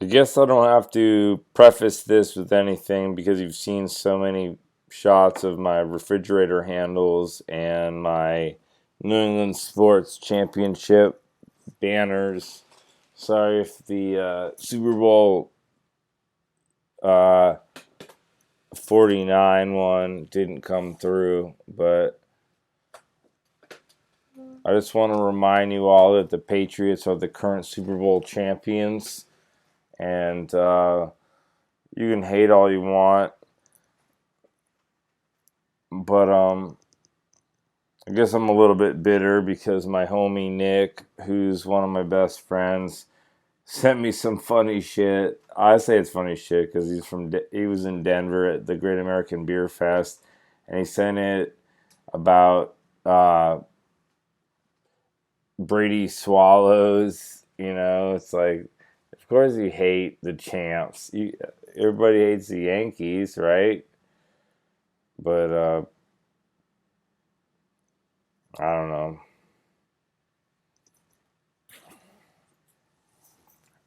I guess I don't have to preface this with anything because you've seen so many shots of my refrigerator handles and my New England Sports Championship banners. Sorry if the Super Bowl uh, 49 one didn't come through, but I just want to remind you all that the Patriots are the current Super Bowl champions, and you can hate all you want, but I guess I'm a little bit bitter because my homie Nick, who's one of my best friends, sent me some funny shit. I say it's funny shit because he was in Denver at the Great American Beer Fest, and he sent it about Brady Swallows. It's like, of course you hate the champs. Everybody hates the Yankees, right? But I don't know.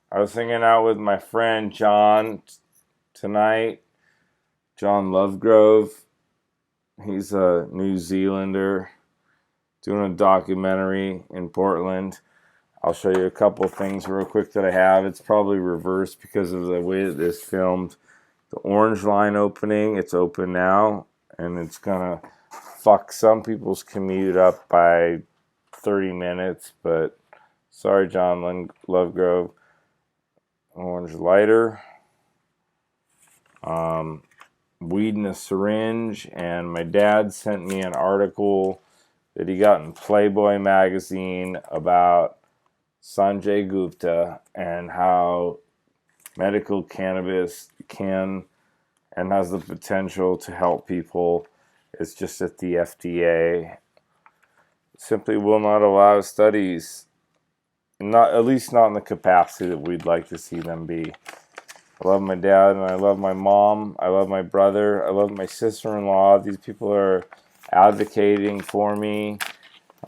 I was hanging out with my friend John tonight. John Lovegrove. He's a New Zealander doing a documentary in Portland. I'll show you a couple things real quick that I have. It's probably reversed because of the way that this filmed. The Orange Line opening, it's open now, and it's gonna fuck some people's commute up by 30 minutes, but sorry, John Lovegrove. Orange lighter, um, weed in a syringe, and my dad sent me an article that he got in Playboy magazine about Sanjay Gupta and how medical cannabis can and has the potential to help people. It's just that the FDA simply will not allow studies, not at least not in the capacity that we'd like to see them be. I love my dad and I love my mom. I love my brother. I love my sister-in-law. These people are advocating for me.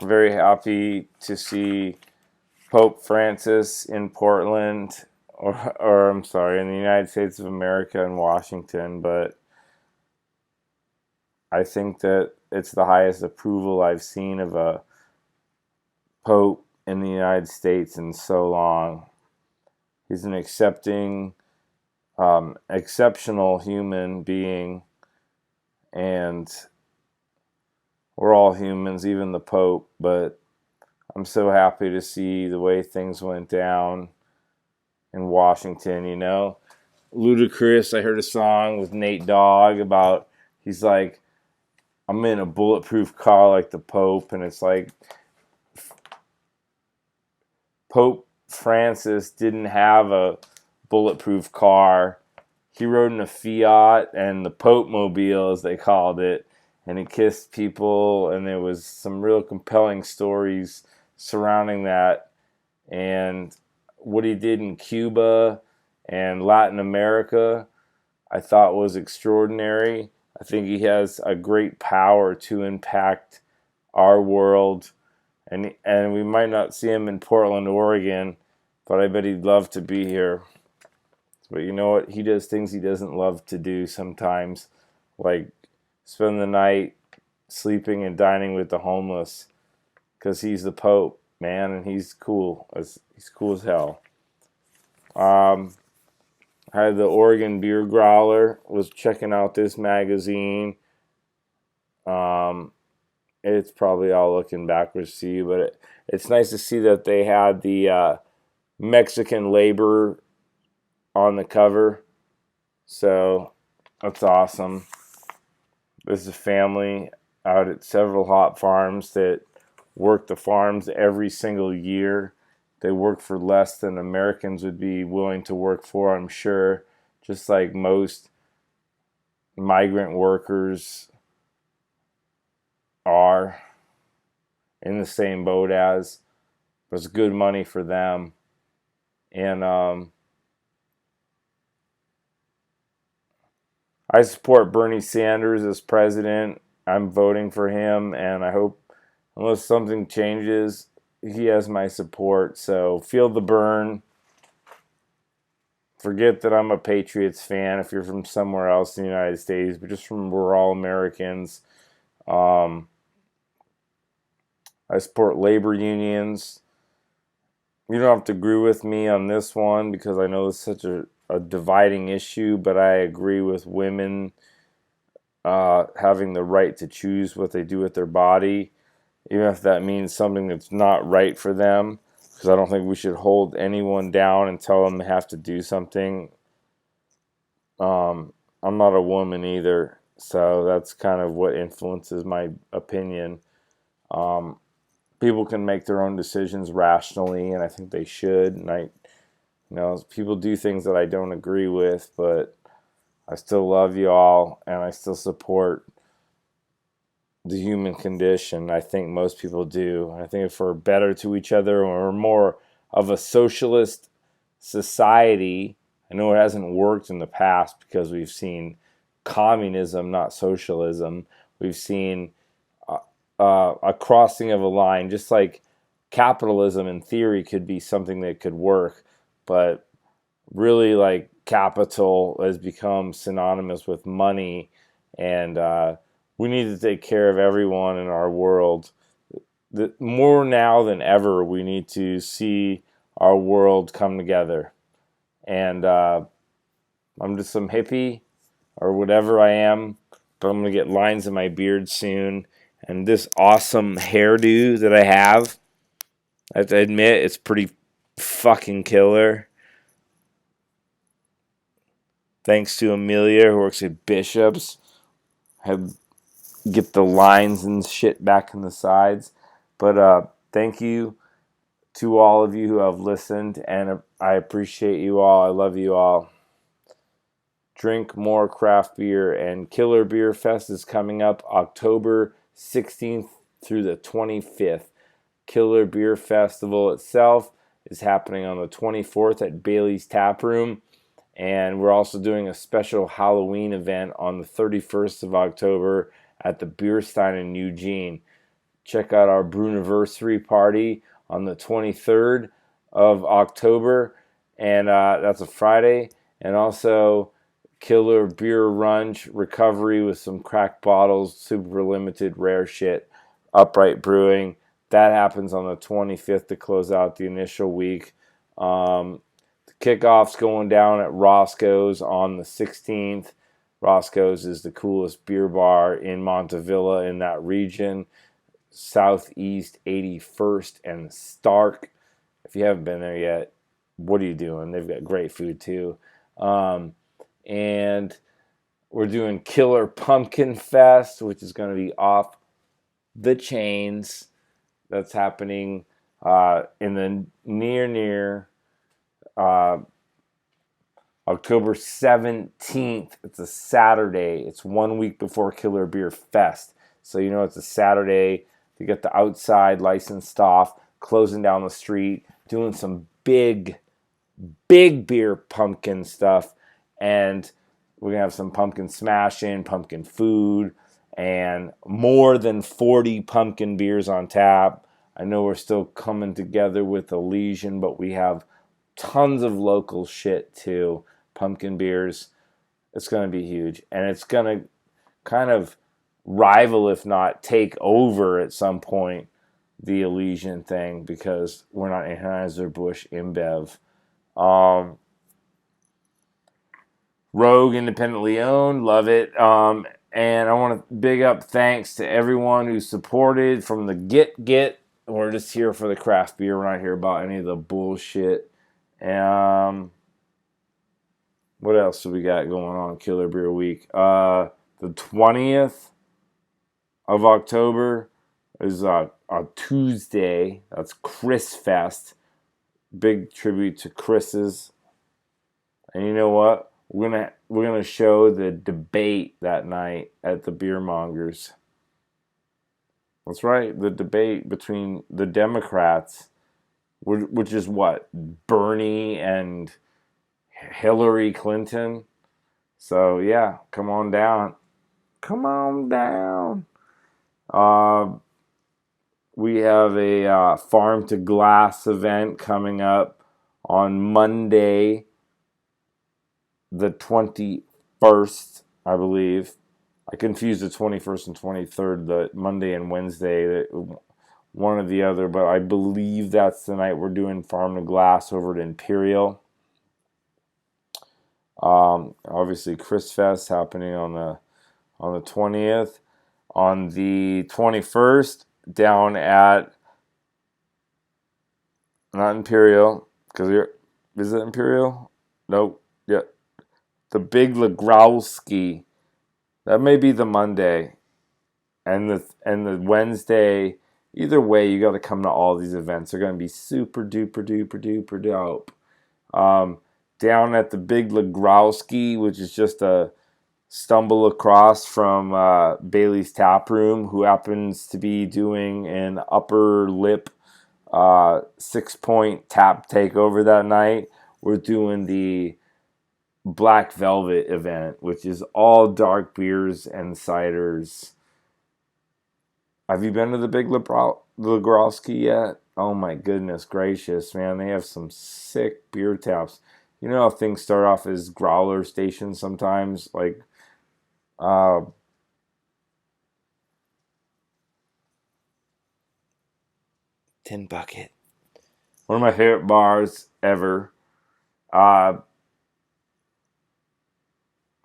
I'm very happy to see Pope Francis in Portland, or I'm sorry, in the United States of America in Washington, but I think that it's the highest approval I've seen of a Pope in the United States in so long. He's an exceptional human being, and we're all humans, even the Pope, but I'm so happy to see the way things went down in Washington. Ludacris, I heard a song with Nate Dogg about, he's like, I'm in a bulletproof car like the Pope, and it's like, Pope Francis didn't have a bulletproof car. He rode in a Fiat and the Pope Mobile, as they called it, and he kissed people, and there was some real compelling stories surrounding that. And what he did in Cuba and Latin America, I thought was extraordinary. I think he has a great power to impact our world, and we might not see him in Portland, Oregon, but I bet he'd love to be here. But you know what? He does things he doesn't love to do sometimes, like spend the night sleeping and dining with the homeless, because he's the Pope, man, and he's cool. He's cool as hell. Um, I had the Oregon Beer Growler. Was checking out this magazine. Um, it's probably all looking backwards to you, but it's nice to see that they had the Mexican labor on the cover. So that's awesome. There's a family out at several hop farms that work the farms every single year. They work for less than Americans would be willing to work for, I'm sure, just like most migrant workers are in the same boat as. But it's good money for them. And I support Bernie Sanders as president. I'm voting for him, and I hope, unless something changes, he has my support. So feel the burn. forget that I'm a Patriots fan if you're from somewhere else in the United States, but just from we're all Americans. Um, I support labor unions. You don't have to agree with me on this one because I know it's such a dividing issue, but I agree with women having the right to choose what they do with their body, even if that means something that's not right for them. Because I don't think we should hold anyone down and tell them they have to do something. I'm not a woman either, so that's kind of what influences my opinion. Um, People can make their own decisions rationally, and I think they should. And people do things that I don't agree with, but I still love you all, and I still support the human condition. I think most people do. I think if we're better to each other, or we're more of a socialist society, I know it hasn't worked in the past because we've seen communism, not socialism. We've seen a crossing of a line, just like capitalism in theory could be something that could work, but really, like, capital has become synonymous with money, and we need to take care of everyone in our world. More now than ever, we need to see our world come together. And I'm just some hippie or whatever I am, but I'm going to get lines in my beard soon. And this awesome hairdo that I have, I have to admit, it's pretty fucking killer. Thanks to Amelia, who works at Bishop's, have get the lines and shit back in the sides. But thank you to all of you who have listened, and I appreciate you all. I love you all. Drink more craft beer, and Killer Beer Fest is coming up October 16th through the 25th. Killer Beer Festival itself is happening on the 24th at Bailey's Tap Room. And we're also doing a special Halloween event on the 31st of October at the Beer Stein in Eugene. Check out our Brewiversary party on the 23rd of October, and that's a Friday. And also Killer Beer Runch Recovery with some cracked bottles, super limited rare shit, Upright Brewing. That happens on the 25th to close out the initial week. Kickoff's going down at Roscoe's on the 16th. Roscoe's is the coolest beer bar in Montevilla in that region. Southeast 81st and Stark. If you haven't been there yet, what are you doing? They've got great food too. And we're doing Killer Pumpkin Fest, which is going to be off the chains. That's happening in the near October 17th. It's a Saturday. It's 1 week before Killer Beer Fest. So it's a Saturday. You get the outside licensed off, closing down the street, doing some big beer pumpkin stuff. And we're going to have some pumpkin smashing, pumpkin food, and more than 40 pumpkin beers on tap. I know we're still coming together with Elysian, but we have tons of local shit too. Pumpkin beers. It's going to be huge. And it's going to kind of rival, if not take over at some point, the Elysian thing, because we're not Anheuser-Busch InBev. Rogue, independently owned, love it. And I want to big up thanks to everyone who supported from the get. We're just here for the craft beer. We're not here about any of the bullshit. What else do we got going on Killer Beer Week? The 20th of October is a Tuesday. That's Chris Fest. Big tribute to Chris's. And you know what? We're gonna show the debate that night at the Beer Mongers. That's right, the debate between the Democrats, which is what, Bernie and Hillary Clinton. So yeah, come on down. Come on down. We have a Farm to Glass event coming up on Monday, the 21st, I believe. I confused the 21st and 23rd, the Monday and Wednesday, one or the other, but I believe that's the night we're doing Farm to Glass over at Imperial. Obviously, Chris Fest happening on the 20th. On the 21st, down at not Imperial, because is it Imperial? Nope. Yeah, the Big Legrowski. That may be the Monday, and the Wednesday. Either way, you got to come to all these events. They're going to be super duper duper duper dope. Um, Down at the Big Legrowski, which is just a stumble across from Bailey's Tap Room, who happens to be doing an upper lip 6-point tap takeover that night. We're doing the Black Velvet event, which is all dark beers and ciders. Have you been to the Big Legrowski yet? Oh my goodness gracious, man. They have some sick beer taps. You know how things start off as growler stations sometimes? Like, uh, Tin Bucket. One of my favorite bars ever. Uh,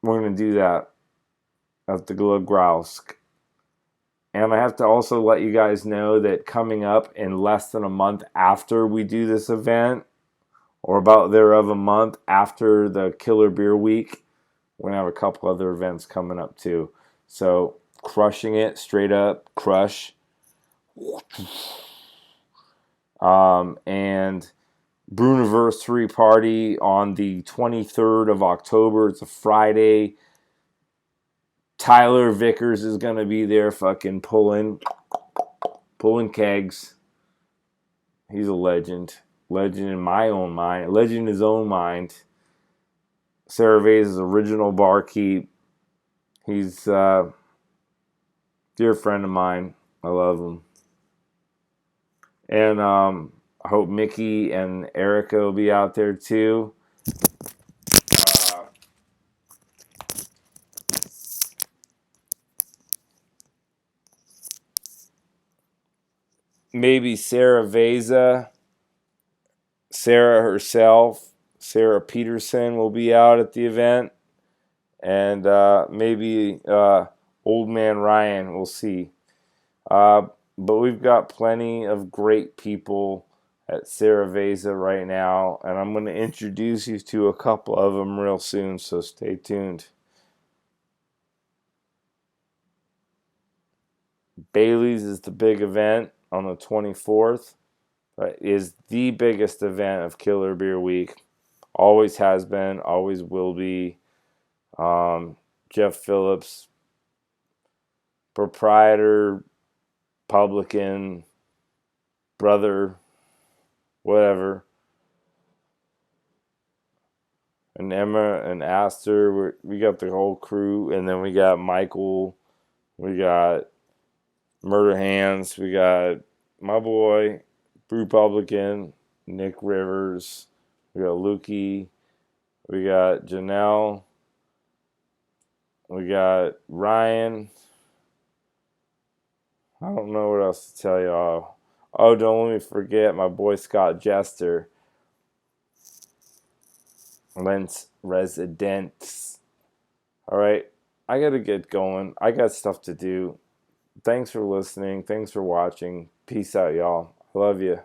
we're going to do that at the Legrowsk. And I have to also let you guys know that coming up in less than a month after we do this event, or about there of a month after the Killer Beer Week, we're going to have a couple other events coming up too. So, crushing it, straight up, crush. And Brewiversary party on the 23rd of October. It's a Friday. Tyler Vickers is going to be there fucking pulling kegs. He's a legend. Legend in my own mind. Legend in his own mind. Sarah Vase's original barkeep. He's a dear friend of mine. I love him. And I hope Mickey and Erica will be out there too. Maybe Sarah Veza, Sarah herself, Sarah Peterson will be out at the event. And maybe Old Man Ryan, we'll see. But we've got plenty of great people at Sarah Veza right now, and I'm going to introduce you to a couple of them real soon, so stay tuned. Bailey's is the big event on the 24th. It is the biggest event of Killer Beer Week. Always has been, always will be. Jeff Phillips, proprietor, publican, brother, whatever. And Emma and Aster, we got the whole crew. And then we got Michael, we got Murder Hands, we got my boy, Brew Publican, Nick Rivers, we got Lukey, we got Janelle, we got Ryan. I don't know what else to tell y'all. Oh, don't let me forget my boy Scott Jester. Lens Residents. Alright, I gotta get going. I got stuff to do. Thanks for listening. Thanks for watching. Peace out, y'all. I love you.